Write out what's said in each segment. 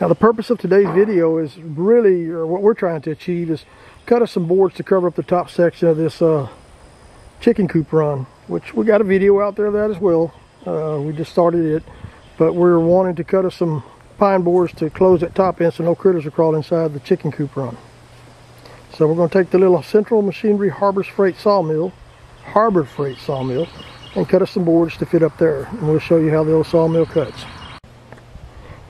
Now the purpose of today's video is really, or what we're trying to achieve, is cut us some boards to cover up the top section of this chicken coop run, which we got a video out there of that as well. We just started it, but we're wanting to cut us some pine boards to close that top end so no critters will crawl inside the chicken coop run. So we're going to take the little Central Machinery Harbor Freight Sawmill, and cut us some boards to fit up there, and we'll show you how the old sawmill cuts.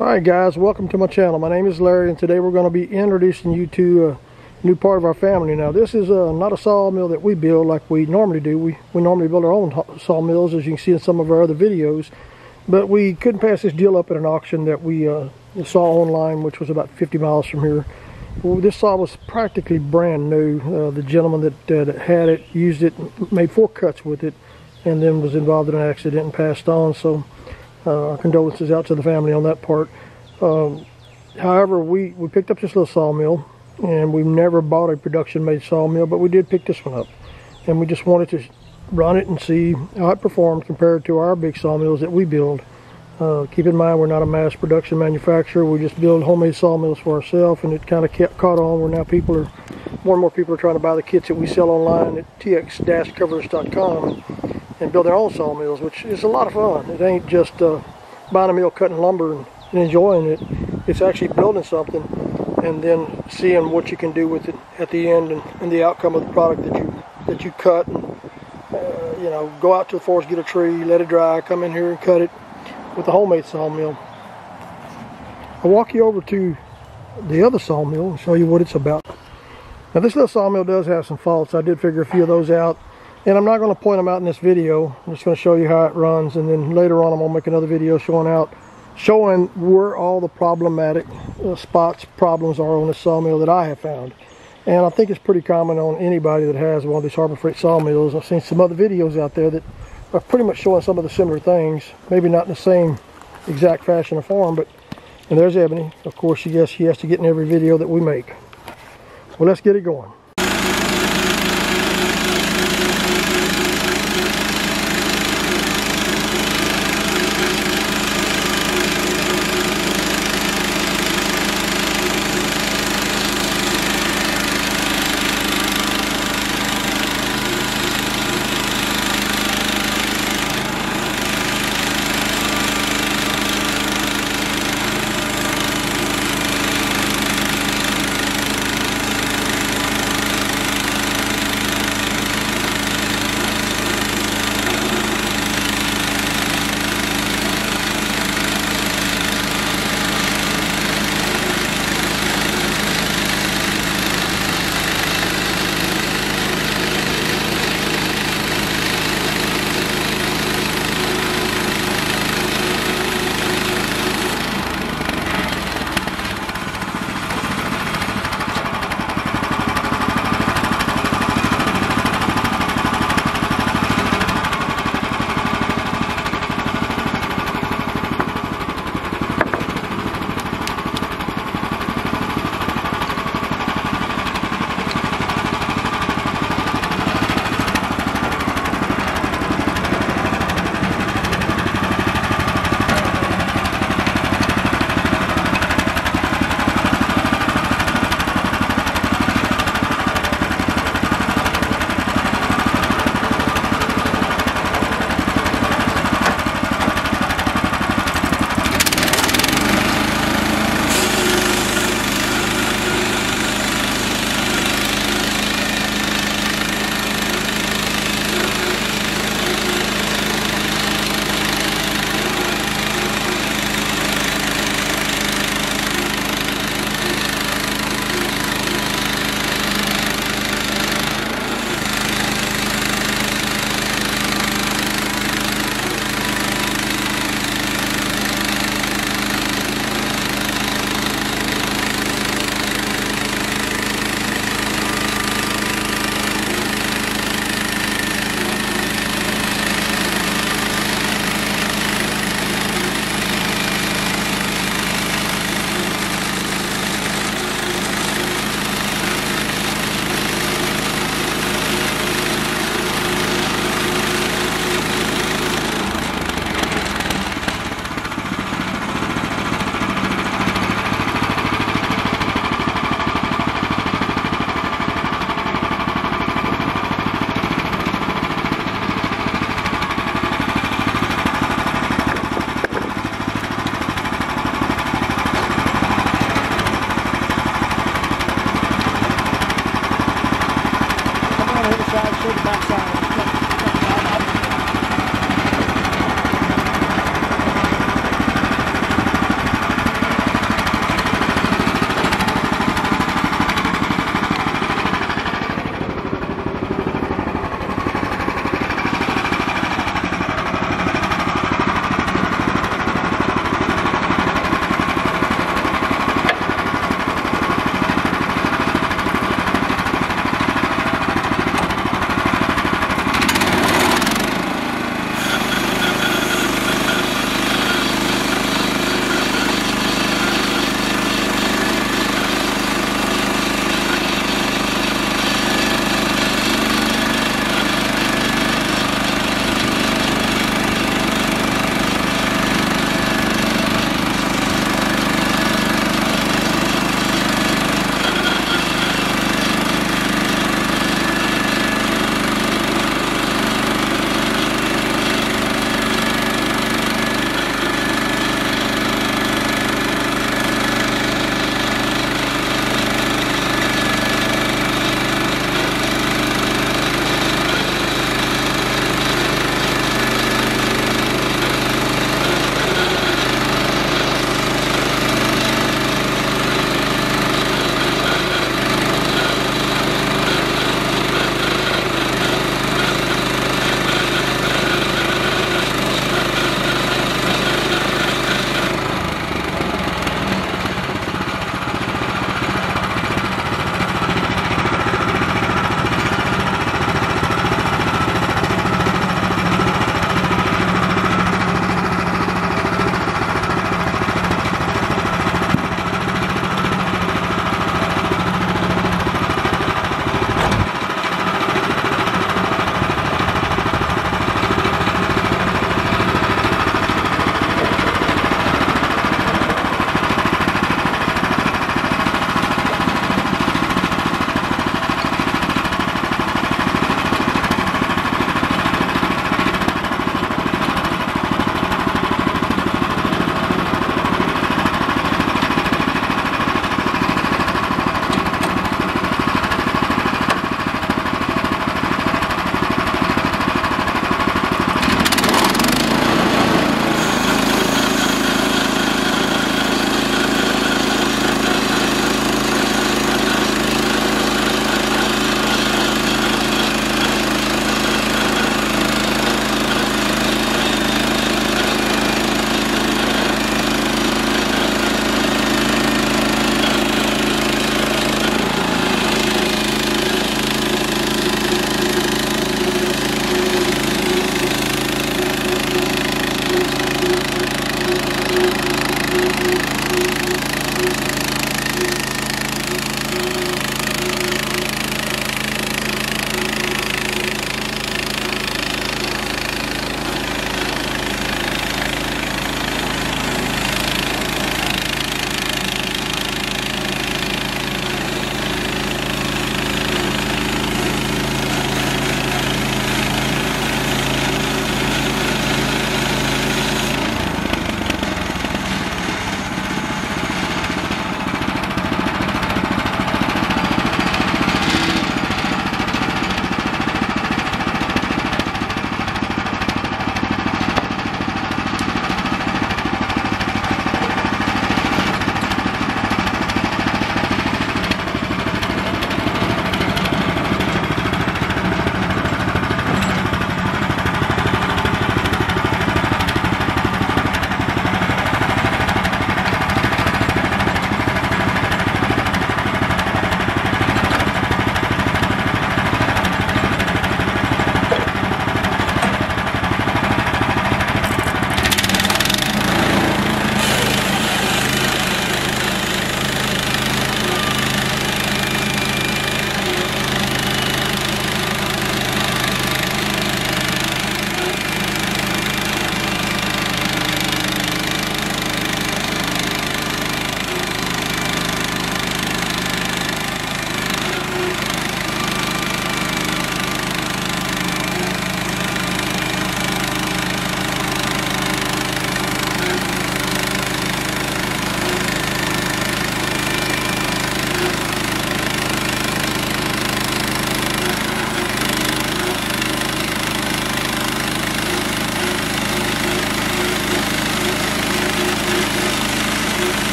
Alright guys, welcome to my channel. My name is Larry, and today we're going to be introducing you to a new part of our family. Now this is not a sawmill that we build like we normally do. We normally build our own sawmills, as you can see in some of our other videos, but we couldn't pass this deal up at an auction that we saw online, which was about 50 miles from here. Well, this saw was practically brand new. The gentleman that had it used it, made 4 cuts with it, and then was involved in an accident and passed on. So our condolences out to the family on that part. However, we picked up this little sawmill, and we've never bought a production made sawmill, but we did pick this one up, and we just wanted to run it and see how it performed compared to our big sawmills that we build. Keep in mind, we're not a mass production manufacturer. We just build homemade sawmills for ourselves, and it kind of caught on where now more and more people are trying to buy the kits that we sell online at tx-covers.com and build their own sawmills, which is a lot of fun. It ain't just buying a mill, cutting lumber, and enjoying it. It's actually building something and then seeing what you can do with it at the end, and the outcome of the product that you cut. And you know, go out to the forest, get a tree, let it dry, come in here and cut it with a homemade sawmill. I'll walk you over to the other sawmill and show you what it's about. Now this little sawmill does have some faults. I did figure a few of those out, and I'm not going to point them out in this video. I'm just going to show you how it runs, and then later on I'm going to make another video showing where all the problematic problems are on the sawmill that I have found. And I think it's pretty common on anybody that has one of these Harbor Freight sawmills. I've seen some other videos out there that are pretty much showing some of the similar things, maybe not in the same exact fashion or form, but, and there's Ebony. Of course, she has to get in every video that we make. Well, let's get it going.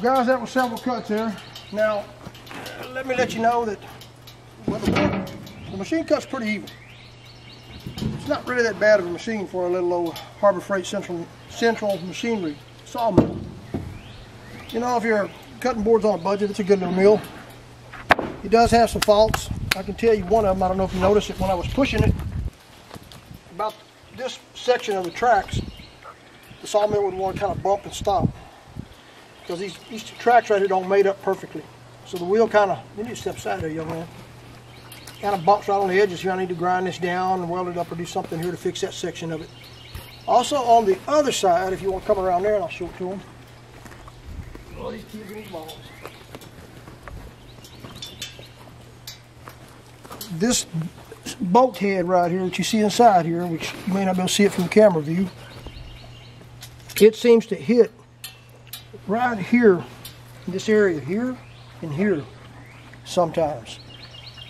Well guys, that was several cuts there. Now, let me let you know that well, the machine cuts pretty even. It's not really that bad of a machine for a little old Harbor Freight Central Machinery sawmill. You know, if you're cutting boards on a budget, it's a good little mill. It does have some faults. I can tell you one of them. I don't know if you noticed it when I was pushing it. About this section of the tracks, the sawmill would want to kind of bump and stop. Because these tracks right here don't mate up perfectly. So the wheel kind of, you need to step aside there, young man. Kind of bumps right on the edges here. I need to grind this down and weld it up or do something here to fix that section of it. Also on the other side, if you want to come around there, and I'll show it to them. All these kids and these balls. This bolt head right here that you see inside here, which you may not be able to see it from the camera view, it seems to hit right here in this area here and here sometimes.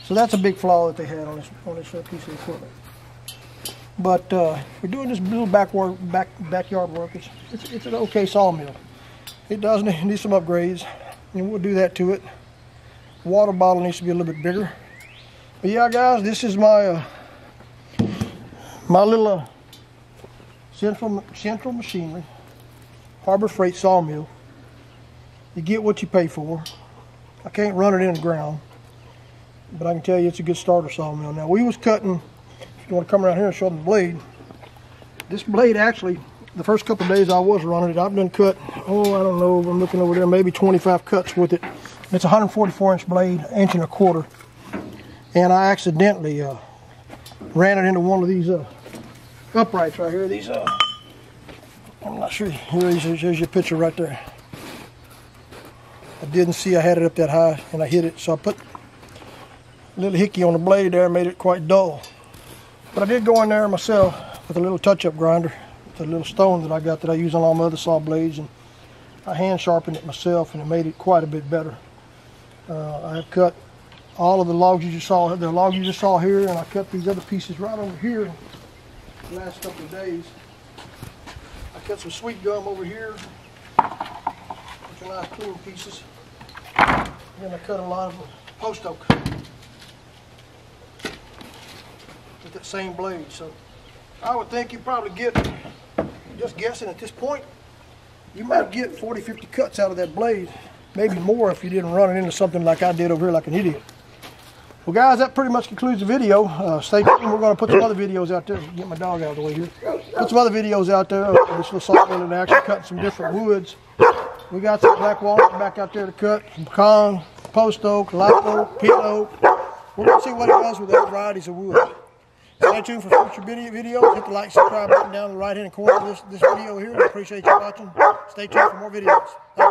So that's a big flaw that they had on this piece of equipment. But we're doing this little backyard work. It's an okay sawmill. It does need some upgrades, and we'll do that to it. The water bottle needs to be a little bit bigger. But yeah, guys, this is my my little Central Machinery Harbor Freight sawmill. You get what you pay for. I can't run it in the ground, but I can tell you it's a good starter sawmill. Now we was cutting, if you want to come around here and show them the blade, this blade actually, the first couple of days I was running it, I've done cut, oh I don't know, I'm looking over there, maybe 25 cuts with it. It's a 144-inch blade, 1.25 inches. And I accidentally ran it into one of these uprights right here. These, I'm not sure, here's your picture right there. I didn't see I had it up that high and I hit it, so I put a little hickey on the blade there and made it quite dull. But I did go in there myself with a little touch-up grinder, with a little stone that I got that I use on all my other saw blades, and I hand sharpened it myself and it made it quite a bit better. I have cut all of the logs you just saw, here, and I cut these other pieces right over here the last couple of days. I cut some sweet gum over here, which are nice clean pieces. And then I cut a lot of post oak with that same blade. So I would think you probably get, just guessing at this point, you might get 40-50 cuts out of that blade. Maybe more if you didn't run it into something like I did over here like an idiot. Well guys, that pretty much concludes the video. Stay tuned, we're going to put some other videos out there. Get my dog out of the way here. Put some other videos out there of this little sawmill and actually cutting some different woods. We got some black walnut back out there to cut, some pecan, post oak, live oak, pin oak. We're going to see what it does with those varieties of wood. Stay tuned for future videos. Hit the like, subscribe button down in the right hand corner of this video here. We appreciate you watching. Stay tuned for more videos. Thank you.